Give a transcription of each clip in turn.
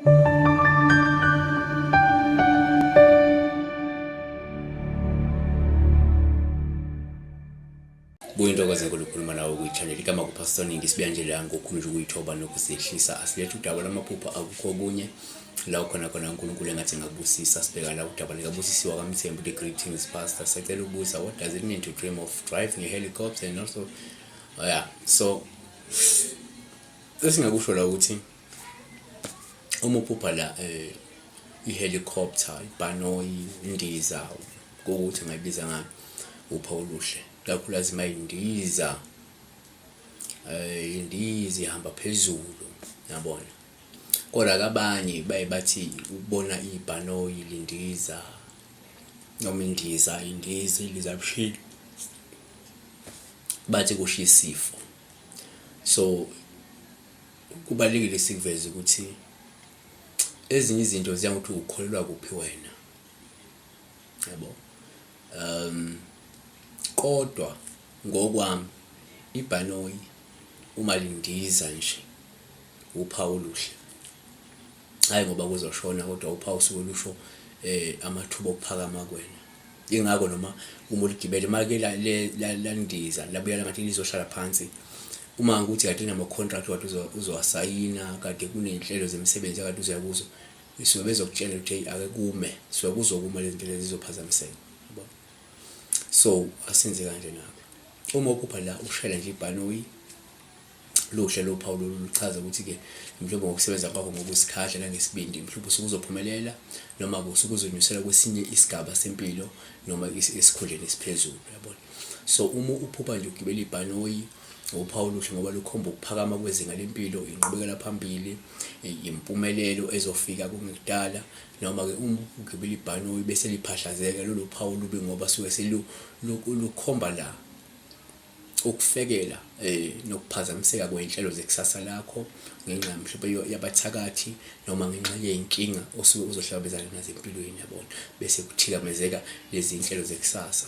Kuyintokozo enkulu ukukhuluma nawe kwi-channel igama kuPastor Ningi sibuya nje la ngokukhulu nje ukuyithoba nokuzehlisa asilethe udaba lamaphupha akukho kunye la khona uNkulunkulu engathi ngakubusisa sibheka la udaba likabusisiwa kaMthembu the greetings pastor sicela ukubuza what does it mean to dream of driving a helicopter and also so esingakusho la ukuthi uma uphupha la i-helicopter ibhanoyi indiza ukuthi ngayibiza ngani upha oluhle kakhulukazi mayindiza indiza ihamba phezulu yabona kodwa kabanye bathi ubona ibhanoyi lindiza noma indiza ilizabshini bathi kusho isifo so kubalekile sikuveze ukuthi ezinye izinto ziyangokuthi ukholelwa kuphi wena yabo kodwa ngokwami ibhanoyi uma lindiza nje uphawu oluhle hayi ngoba kuzoshona kodwa uphawu usuke lusho amathuba okuphakama kwena ingakho noma uma uligibele make la ndiza labuya ngathi lizohlala phansi uma ukuthi kade nama contract wathi uzowasayina kade kunenhlelo zemisebenzi kade uzoyakuzo isuke bezokutshela ukuthi ake kume suke kuzokuma lezi zinto zizophazamiseka yabo so asenze kanje nakho uma uphupha la ushela nje ibhanoyi luhle lo Paul luchaza ukuthi ke mhlawumbe ngokusebenza kwakho ngokusikhahla nangesibindi mhlawumbe usukuzophumelela noma usukuzonyusela kwesinye isigaba sempilo noma esikhundleni esiphezulu yabona so uma uphupha nje ugibela ibhanoyi uPaul luhle ngoba lukhomba ukuphakama kwezinga lempilo inqubekela phambili impumelelo ezofika kungekudala noma ke uma ugibela ibhanoyi bese liphahlazeka lo Paul lube ngoba suke lukhomba la ukufekela nokuphazamiseka kwenhlelo zekusasa lakho ngenxa mhlawumbe yabathakathi noma ngenxa yeinkinga osuke uzohlangabezana nazo empilweni yabona bese kuthikamezeka lezi inhlelo zekusasa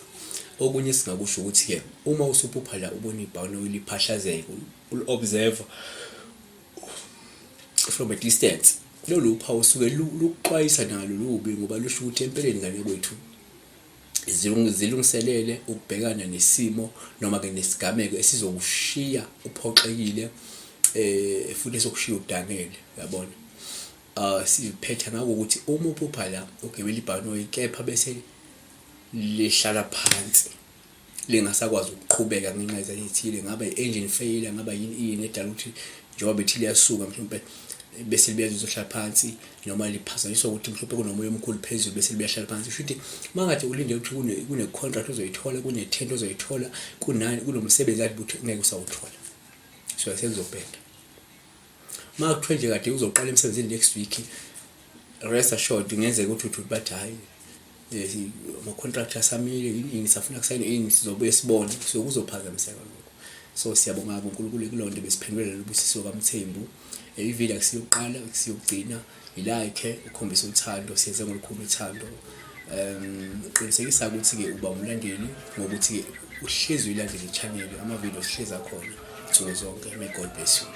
okunye singakusho ukuthi ke uma usuphupha la ubona ibhanoyi liphahlazeka ul-observe from a distance lolu phawu usuke luxwayisa nalo lubi ngoba lusho ukuthi empeleni ngane kwethu zilungiselele ukubhekana nesimo noma ke nesigameko esizokushiya uphoxekile futhi esokushiya udangele yabona siphetha ngako ukuthi uma uphupha la ugibela ibhanoyi kepha bese lihlala phansi lingasakwazi ukuqhubeka ngenxa yezithile ngaba i-engine failure ngaba yini edala ukuthi njengoba bethi liyasuka mhlawumbe bese libuya lizohlala phansi noma liphazanyiswa ukuthi mhlawumbe kunomoya omkhulu phezulu bese libuyahlala phansi futhi mangathi ulinde ukuthi kune contract ozoyithola kune tent ozoyithola kunani kunomsebenzi athi ukuthi ngeke usawuthola so sengizobheka makuthiwe nje kade uzoqala emsebenzini next week rest assured ngenzeka ukuthi bathi hayi ama contract asamile yini safuna kusayina yini sizobuye sibone so kuzophazamiseka lokho so siyabonga uNkulunkulu kulonto besiphendulela lobusiso kaMthembu ivideo akusiyoqala akusiyogcina ilike ukhombisa uthando siyenze ngolukhulu uthando qinisekisa ukuthi ke uba umlandeli ngokuthi ke uhlezi uyilandela ichannel ama video sihleza khona insuku zonke may God bless you.